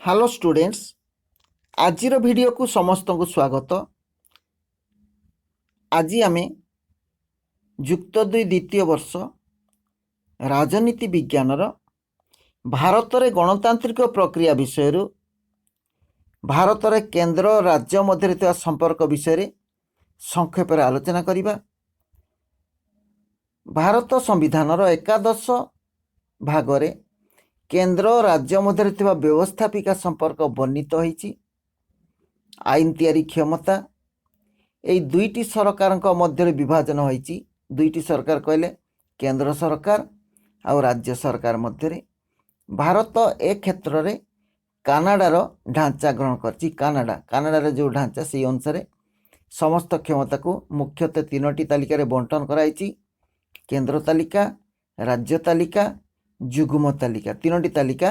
Hello students, आजिर video को समस्त को स्वागत। आज आम युक्त 2 द्वितीय वर्ष राजनीति विज्ञान भारत रे गणतांत्रिक प्रक्रिया विषय भारत रे केंद्र राज्य मध्य संपर्क विषय संक्षेप आलोचना करिबा। भारत संविधान एकादश भागरे केंद्र राज्य मध्य व्यवस्थापिका संपर्क वर्णित होईछि। आईन तैयारी क्षमता यही दुईटी सरकार मध्य विभाजन होईछि। दुईटी सरकार कहले केंद्र सरकार और राज्य सरकार मध्य। भारत ए क्षेत्र में कानाडार ढांचा ग्रहण करछि। कानाडार जो ढांचा से अनुसार समस्त क्षमता को मुख्यतः 3टी तालिका बंटन कराई। केंद्र तालिका, राज्य तालिका, जुग्म तालिका, 3टी तालिका।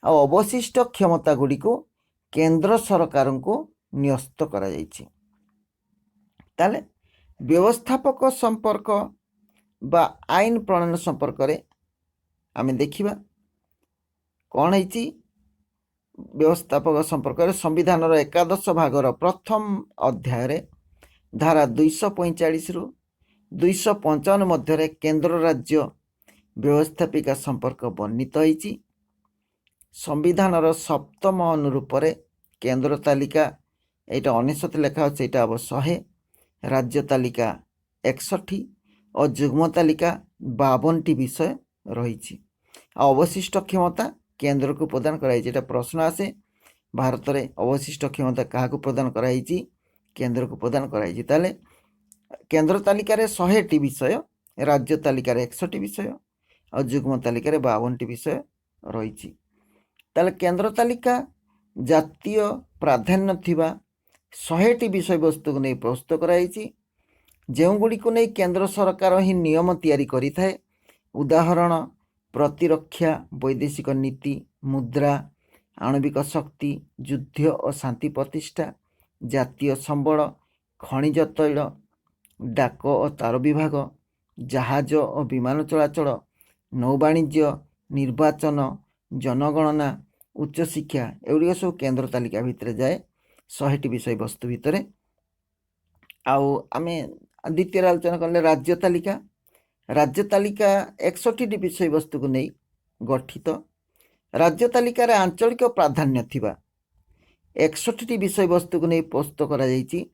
अवशिष्ट क्षमता गुड़ी को केंद्र सरकार को न्यस्त करा जाइछि। ताले व्यवस्थापक संपर्क बा आईन प्रणयन संपर्क रे आमे देखिबा कौन है। व्यवस्थापक संपर्क रे संविधान एकादश भागर प्रथम अध्याय रे धारा 245 रु 255 मध्य केंद्र राज्य व्यवस्थापिका संपर्क वर्णित होईछि। संविधान सप्तम अनुरूप केंद्र तालिका एटा 19 लेखा अच्छे, एटा अब 100, राज्य तालिका 61 और जुग्म तालिका 52टी विषय रही। अवशिष्ट क्षमता केंद्र को प्रदान कराई। प्रश्न आसे भारत में अवशिष्ट क्षमता क्या प्रदान कराई? केंद्र को प्रदान कराई। ताले केंद्र तालिका 100टी विषय, राज्य तालिका 61टी विषय और जुग्म तालिका 52टी विषय रही। ताले केंद्र तालिका जातीय प्राधान्य थिबा 100टी विषय वस्तु को नहीं प्रस्तुत कराई। जो गुड़ी को नहीं केंद्र सरकार ही नियम तैयारी करि थाए। उदाहरण प्रतिरक्षा, वैदेशिक नीति, मुद्रा, आणविक शक्ति, युद्ध और शांति प्रतिष्ठा, जातीय संबल, खनिज तैल, डाक और तार विभाग, जहाज और विमान चलाचल, नौवाणिज्य, निर्वाचन, जनगणना, उच्च शिक्षा, एगुड़ी सब केंद्र तालिका भितर जाए 100टी विषय वस्तु भितर। आम द्वितीय आलोचना कले राज्य तालिका। राज्य तालिका 61टी विषय वस्तु को नहीं गठित। राज्य तालिकार आंचलिक प्राधान्य थिबा 61टी विषय वस्तु को नहीं प्रस्तुत करा जायछि।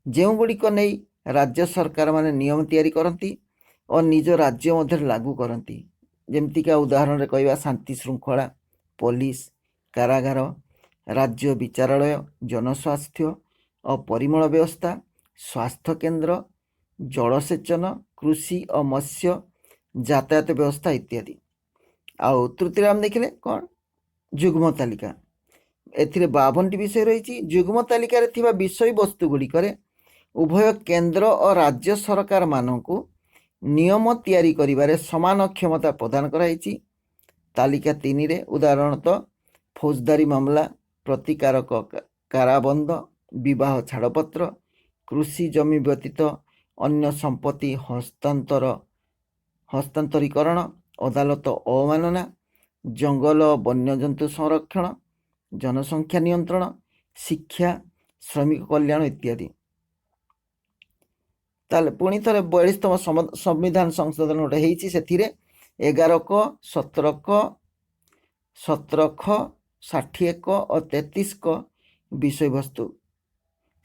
जो गुड़ी को नहीं राज्य सरकार माने नियम तैयारी करती और निज राज्य मध्य लागू करती। जेमतिका उदाहरण रे कहवा शांति श्रृंखला, पुलिस, कारागार, राज्य विचारालय, जनस्वास्थ्य और परिमल व्यवस्था, स्वास्थ्य केंद्र, जलसेचन, कृषि और मत्स्य, यातायात व्यवस्था इत्यादि। आउ तृतीय आम देखिले कौन जुग्म तालिका। एथिरे 52टी विषय रही। जुग्म तालिकार थिबा विषय वस्तु गुड़िकर उभय केंद्र और राज्य सरकार मानकु नियम तैयारी करिबारे समान क्षमता प्रदान कराई। तालिका 3 रे उदाहरणतः फौजदारी मामला, प्रतिकारक काराबंद, विवाह छाड़पत्र, कृषि जमी व्यतीत अन्य संपत्ति हस्तांतरीकरण, अदालत अवमानना, जंगल वन्यजंतु संरक्षण, जनसंख्या नियंत्रण, शिक्षा, श्रमिक कल्याण इत्यादि। ताले पुणी थे 42तम संविधान संशोधन गोटे होती। से 11 क 17 क 17 ख 60 क और 33 क विषय वस्तु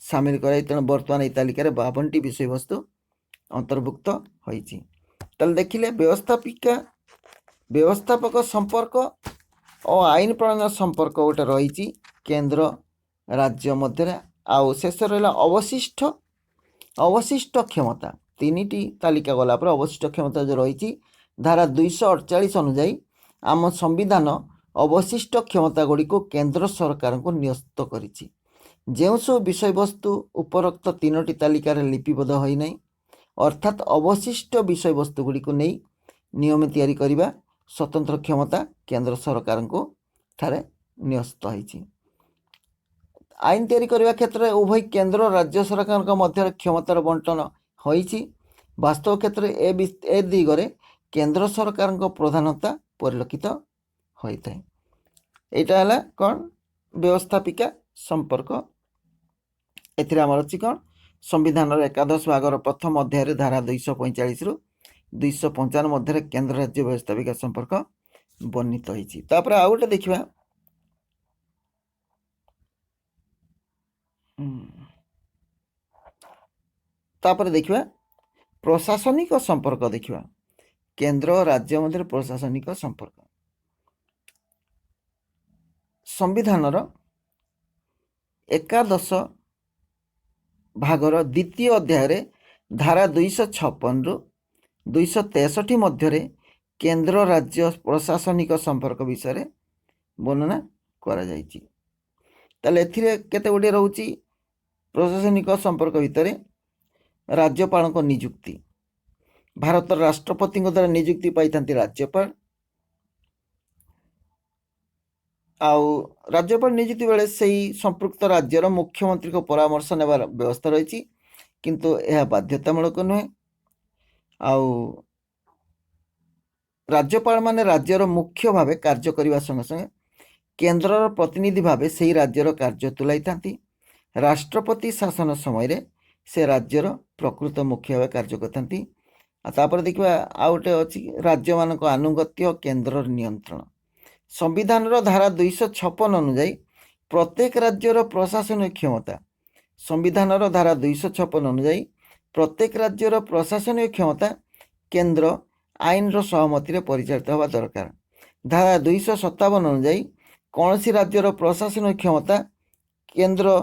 सामिल कराई। तेणु बर्तमान ये तालिकार 52टी विषय वस्तु अंतर्भुक्त होईछि। ताले देखिले व्यवस्थापक संपर्क और आईन प्रणयन संपर्क गोटे रही केंद्र राज्य मध्य। आउ शेष रहा अवशिष्ट क्षमता। 3टी तालिका गला पर अवशिष्ट क्षमता जो रही धारा 248 अनुଯାयी आम संविधान अवशिष्ट क्षमता गुड़ी को केंद्र सरकार को न्यस्त करिछि। जो सब विषय वस्तु उपरोक्त 3टी तालिकार लिपिबद्ध होई नहीं, अर्थात अवशिष्ट विषय वस्तु गुड़ी को नहीं नियम तैयारी करिबा स्वतंत्र क्षमता केंद्र सरकार को ठारे न्यस्त होईछि। आईन तैयारी करने क्षेत्र में उभय केंद्र और राज्य सरकार मध्य क्षमतार बंटन होईछि। वास्तव क्षेत्र ए दिगरे केंद्र सरकार प्रधानता परिलक्षित होता है। यहाँ कौन व्यवस्थापिका संपर्क एथिरे आमर अछि कोन संविधान एकादश भागर प्रथम अध्याय धारा 245 रु 255 मध्य केंद्र राज्य व्यवस्थापिका संपर्क वर्णित होइछि। तापर आ गोटे देखिबा तापर देखिबा प्रशासनिक संपर्क देखिबा केंद्र और राज्य मध्य प्रशासनिक संपर्क संविधान एकादश भागर द्वितीय अध्याय धारा 256 रु 263 मध्य केंद्र राज्य प्रशासनिक संपर्क विषय वर्णना करा जायछि। ताले एथिरे केते गुडी रहउछि प्रशासनिक संपर्क भितर राज्यपाल को नियुक्ति भारत राष्ट्रपति द्वारा नियुक्ति पाई राज्यपाल आउ राज्यपाल नियुक्ति बेले से संपृक्त राज्यर मुख्यमंत्री को परामर्श नेबार व्यवस्था रही किंतु यह बाध्यतामूलक नुहे। आउ राज्यपाल माने राज्यर मुख्य भाव कार्य करने संगे संगे केंद्र प्रतिनिधि भाव से राज्यर कार्य तुलाई थांती। राष्ट्रपति शासन समय से राज्यर प्रकृत मुख्य भाव कार्य करथांती। तापर देखिबा आ गोटे अछि राज्य मानक आनुगत्य केंद्र नियंत्रण संविधान धारा 256 अनुसार प्रत्येक राज्यर प्रशासनिक क्षमता संविधान धारा 256 अनुसार प्रत्येक राज्यर प्रशासनिक क्षमता केंद्र आईन सहमति परिचालित होगा दरकार। धारा 257 अनुसार कौन सी राज्यर प्रशासनिक क्षमता केंद्र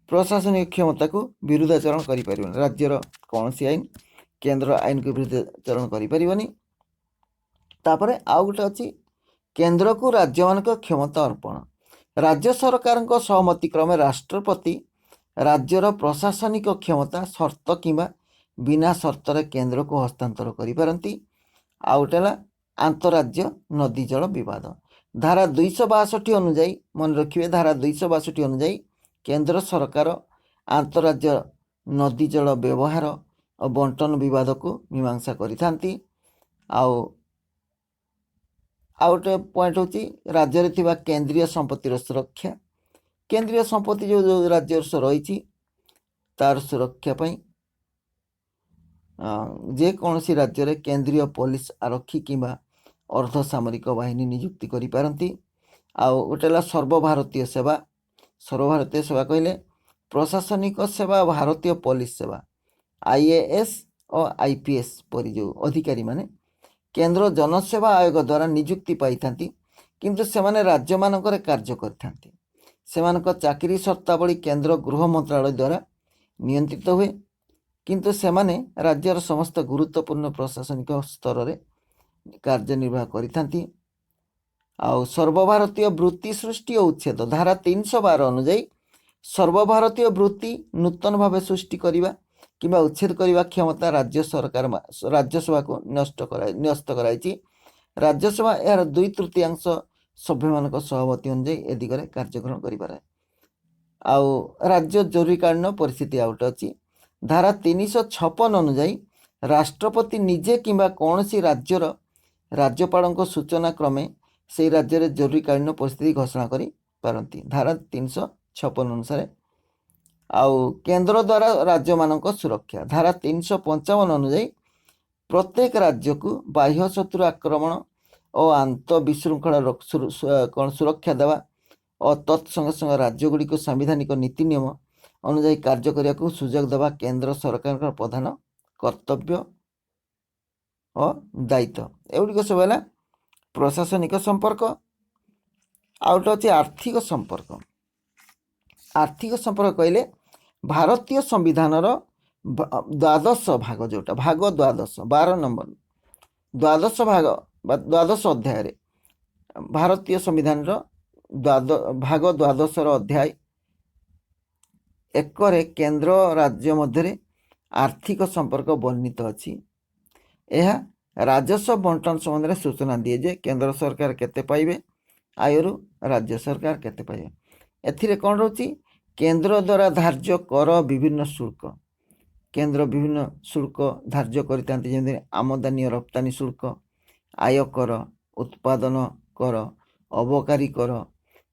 प्रशासनिक क्षमता को विरुद्धाचरण करें राज्यर कौन सी आईन केंद्र आईन को विरुद्धाचरण करें। तापर आउ गोटे अच्छी केंद्र को राज्य मानक क्षमता अर्पण राज्य सरकार सहमति क्रमे राष्ट्रपति राज्यर प्रशासनिक क्षमता शर्त किंवा बिना शर्तर केंद्र को हस्तांतर करिपारंती। आ गोटे आंतरराज्य नदी जल विवाद धारा 262 अनुसार मन रखिए धारा 262 अनुसार केंद्र सरकार आंतरराज्य नदी जल व्यवहार और बंटन विवाद को मीमांसा करिथांती। गोटे पॉइंट होची राज्य रे थिबा केंद्रीय संपत्तिर सुरक्षा केंद्रीय संपत्ति जो राज्य रही तार सुरक्षा पाई जे कौन सी राज्य रे केंद्रीय पुलिस आरक्षी किंबा अर्धसामरिक बाहिनी नियुक्ति करि पारंती। गोटे सर्वभारतीय सेवा कहले प्रशासनिक सेवा भारतीय पुलिस सेवा आईएएस और आईपीएस परि जो अधिकारी माने केंद्र जनसेवा आयोग द्वारा नियुक्ति पाई थांती किंतु सेमाने राज्य मानकर कार्य करथांती। सेमानक चाकरी शर्तावली केंद्र गृह मंत्रालय द्वारा नियंत्रित हुए किंतु सेमाने राज्यर समस्त गुरुत्वपूर्ण प्रशासनिक स्तर रे कार्यनिर्वाह करिथांती। सर्वभारतीय वृत्ति सृष्टि और उच्छेद धारा 312 अनुसार सर्वभारतीय वृत्ति नूतन भाव सृष्टि करने किंबा उच्छेद करने क्षमता राज्य सरकार राज्यसभा को न्यस्त कराई। राज्यसभा यार 2/3 सभ्य मान सहमति अनुसार ए दिगरे कार्यक्रम करें। राज्य जरूरीकालीन परिस्थिति आउट अच्छी धारा 356 अनुसार राष्ट्रपति निजे किंबा कौन सी राज्यर राज्यपाल सूचना क्रमे से राज्य में जरूरीकालीन परिस्थिति घोषणा करी पारंती। धारा 356 अनुसार केंद्र द्वारा राज्य मानक सुरक्षा धारा 355 अनुसार प्रत्येक राज्य को बाह्य शत्रु आक्रमण और आंत विशृंखला सुरक्षा देवा और तत्संग संग राज्य गुड़ी को संवैधानिक नीति नियम अनुसार कार्य करने को सुजोग देवा केंद्र सरकार का प्रधान कर्तव्य और दायित्व एगुड़िक सब है प्रशासनिक संपर्क। आउट अच्छे आर्थिक संपर्क कहले भारतीय संविधान द्वादश भाग जोटा भाग द्वादश 12 नंबर द्वादश भाग द्वादश अध्याय भारतीय संविधान भाग द्वादश अध्याय 1 केंद्र राज्य मध्य आर्थिक संपर्क वर्णित अच्छी। यह राजस्व बंटन संबंध में सूचना दिए जे केंद्र सरकार केते पाइबे आयरु राज्य सरकार केते पाइबे। एथिरे कौन रोची केंद्र द्वारा धार्य कर विभिन्न शुल्क केंद्र विभिन्न शुल्क धार्य करते जमी आमदानी और रप्तानी शुल्क आयकर उत्पादन कर अबकारी कर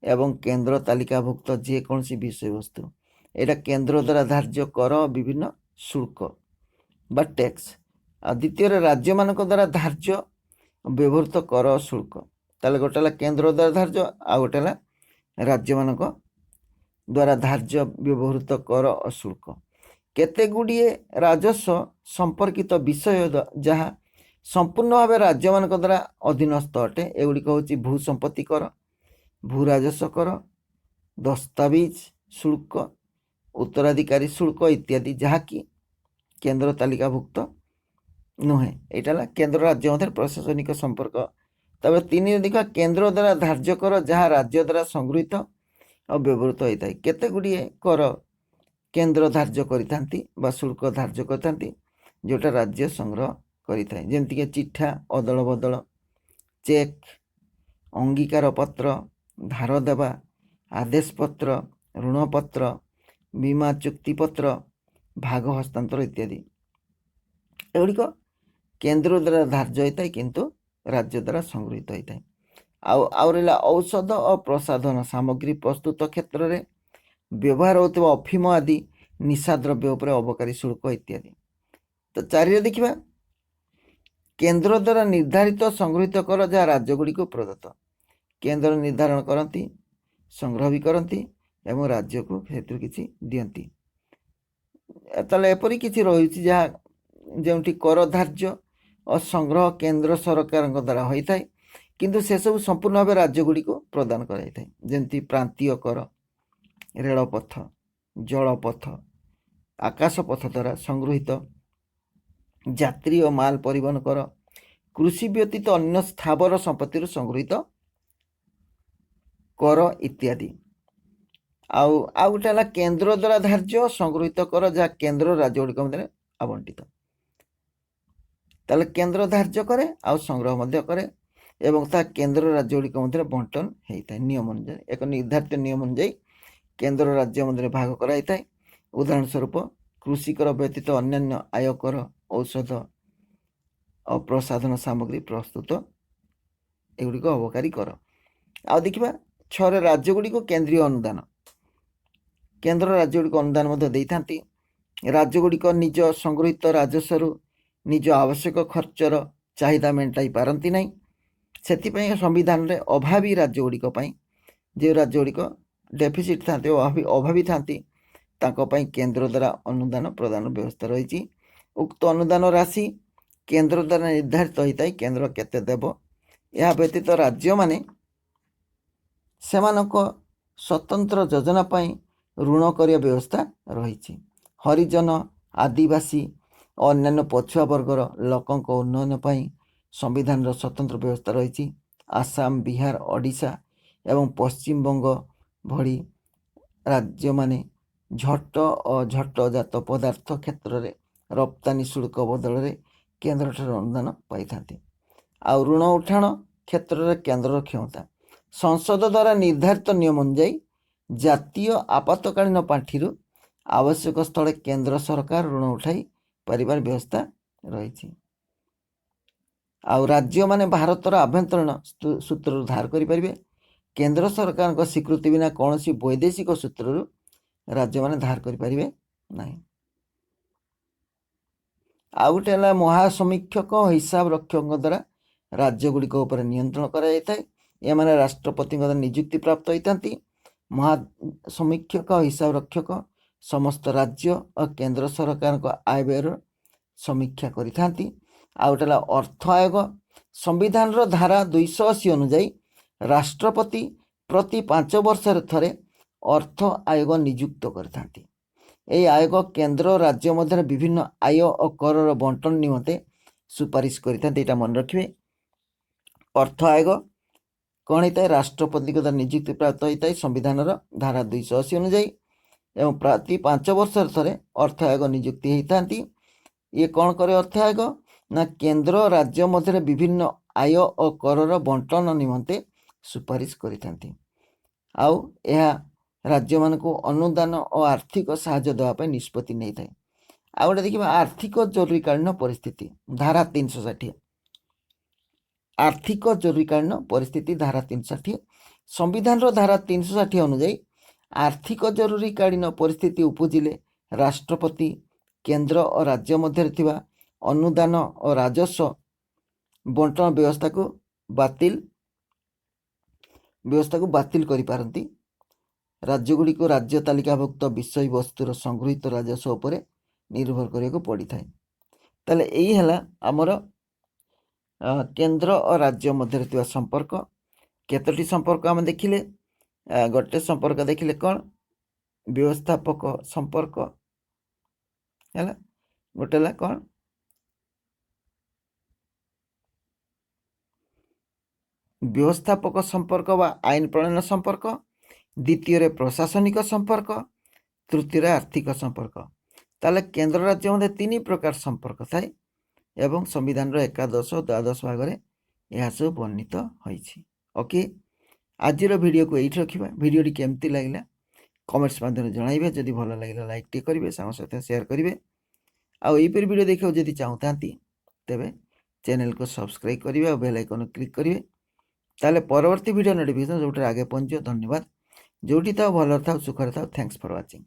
एवं केन्द्र तालिकाभुक्त जेकोसी विषय वस्तु एटा केन्द्र द्वारा धार्य कर विभिन्न शुल्क बा टैक्स आ द्वितीय राज्य मान द्वारा धार्य व्यवहृत कर शुल्क ताले गोटे केन्द्र द्वारा धार्य आ गोटे राज्य मान द्वारा धार्य व्यवहृत कर शुल्क केते गुड़िए राजस्व संपर्कित विषय जहाँ संपूर्ण भाव राज्य मान द्वारा अधीनस्थ अटे एगुड़िक हूँ भू संपत्ति कर भू राजस्व कर दस्तावेज शुल्क उत्तराधिकारी शुल्क इत्यादि जहाँकि केन्द्र तालिकाभुक्त नुहे यहाँ केन्द्र राज्य मध्य प्रशासनिक संपर्क तब तीन देखा केन्द्र द्वारा धार्य कर जहाँ राज्य द्वारा संगृहीत और व्यवहृत होता है केते गुड़िए कर केन्द्र धार्य कर शुल्क धार्य कर जोटा राज्य संग्रह करें जमीक चिठा अदल बदल चेक अंगीकार पत्र धार देवा आदेश पत्र ऋणपत्र बीमा चुक्तिपत्र भाग हस्तांतर इत्यादि एगुड़िक केन्द्र द्वारा धार्य होता है किंतु राज्य द्वारा संगृहीत होता है आउला औषध और प्रसाधन सामग्री प्रस्तुत क्षेत्र में व्यवहार होता अफिम आदि निशा द्रव्य उपर अबकारी शुल्क इत्यादि। तो चारि देखा केन्द्र द्वारा निर्धारित संगृहीत कर जहाँ राज्यगुड़ी को प्रदत्त केन्द्र निर्धारण करती संग्रह भी करती एवं राज्य को क्षेत्र किसी दियंती ताले एपरी किसी रही जहाँ जो कर धार्य और संग्रह केन्द्र सरकार द्वारा होता है किंतु से सब संपूर्ण भाव राज्यगुड़ी को प्रदान कराई जमती प्रांतीय कर रेलपथ जलपथ आकाशपथ द्वारा संगृहीत यात्री और माल परिवहन कर कृषि व्यतीत अन्य स्थावर संपत्ति संगृहीत कर इत्यादि आउ गोटे केन्द्र द्वारा धार्य संगृहीत कर जहाँ केन्द्र राज्यगुड़िक मध्य आवंटित ताले केन्द्र धार्य करे आउ संग्रह मध्य करे एवं ता केन्द्र राज्यगुड़िक मध्य बंटन होता है नियम अनुसार एक निर्धारित नियम अनुଯାयी केन्द्र राज्य मध्य भाग कराई थाए उदाहरण स्वरूप कृषि कर व्यतीत अन्यान्य आय कर औषध और प्रसाधन सामग्री प्रस्तुत एगुड़िक अबकारी कर आ देखा छः राज्यगुड़िक केन्द्रीय अनुदान केन्द्र राज्यगुड़िक अनुदान राज्यगुड़िक निज संगृहीत राजस्व निज आवश्यक खर्चर चाहिदा मेटाई पारती ना से संविधान में अभावी राज्यगुड़िक जो राज्यगुड़िक डेफिसिट था अभावी था केन्द्र द्वारा अनुदान प्रदान व्यवस्था रही उक्त अनुदान राशि केन्द्र द्वारा निर्धारित होता है केन्द्र केते देव यह व्यतीत राज्य माने सेमानक स्वतंत्र योजना ऋण करिया व्यवस्था रही हरिजन आदिवासी और अन्य पछुआ वर्गर लोकों उन्नयन संविधान स्वतंत्र व्यवस्था रही आसाम बिहार ओडिशा एवं पश्चिम बंग भली राज्य माने झट और झटजात पदार्थ क्षेत्र में रप्तानी शुल्क बदल में केन्द्र अनुदान पाई था ऋण उठाण क्षेत्र में केन्द्र क्षमता संसद द्वारा निर्धारित नियम अनुଯାयी जातीय आपातकालीन पांठि आवश्यक स्थल केन्द्र सरकार ऋण उठाई परिवार व्यवस्था रही राज्य माने भारतर आभ्यंतरीण सूत्र धार करें केन्द्र सरकार स्वीकृति बिना कौन वैदेशिक सूत्र राज्य माने धार करें ना आउ गोटे महासमीक्षक हिसाब रक्षक द्वारा राज्यगुड़िक नियंत्रण कर राष्ट्रपति नियुक्ति प्राप्त होता महासमीक्षक हिसाब रक्षक समस्त राज्य और केन्द्र सरकार आय व्यय समीक्षा करिथांती गोटे अर्थ आयोग संविधान धारा 280 अनुଯାयी राष्ट्रपति प्रति 5 वर्ष थे अर्थ आयोग नियुक्त करथांती यह आयोग केन्द्र और राज्य मध्य विभिन्न आय और कर बंटन निमंते सुपारिश करता मन रखिए अर्थ आयोग कौन होता है राष्ट्रपति द्वारा नियुक्ति प्राप्त होता है संविधान धारा 280 अनुଯାयी एवं प्रति 5 वर्ष थे अर्थ आयोग नियुक्ति होता ये कौन करे अर्थ आयोग ना केन्द्र और राज्य मध्य विभिन्न आय और कर बंटन निमंते सुपारिश करथांती आउ यह राज्य मान को अनुदान और आर्थिक साहाय्य देवाई निष्पत्ति नहीं थाए आ गोटे देखिए आर्थिक जरूरीकालीन परिस्थिति धारा 360 आर्थिक जरूरीकालीन परिस्थिति धारा 360 संविधान धारा 360 अनुଯାयी आर्थिक जरूरीकालीन परिस्थिति उपजिले राष्ट्रपति केंद्र और राज्य मध्य अनुदान और राजस्व बंटन व्यवस्था को बातिल करि पारंती। राज्यगुड़ी को राज्य तालिकाभुक्त विषय वस्तुर संगृहित राजस्व उपरे निर्भर करिया पड़ी थाए। ताले यही है आमर केंद्र और राज्य मध्य संपर्क। केतोटी संपर्क आम देखिले, गोटे संपर्क देखिले कौन व्यवस्थापक संपर्क है, गोटे कौन व्यवस्थापक संपर्क व आईन प्रणयन संपर्क, द्वितीय प्रशासनिक संपर्क, तृतीय आर्थिक संपर्क। ताले केंद्र राज्य मध्य 3 प्रकार संपर्क थाए एवं संविधान एकादश और द्वादश भाग में यह सब वर्णित होइछि। ओके, आज वीडियो को यही रखा। वीडियो केमती लगे कमेंट्स माध्यम जनइबे। जदि भल लगे लाइक टे करेंगे, सांग सहित शेयर करेंगे। आईपर वीडियो देखा जदि चाहता तेबे चैनल को सब्सक्राइब करेंगे और बेल आइकन क्लिक करेंगे। ताले परवर्ती वीडियो नोटिफिकेशन जो आगे पहुँच। धन्यवाद। जोटी था भल था सुखर था। Thanks for watching.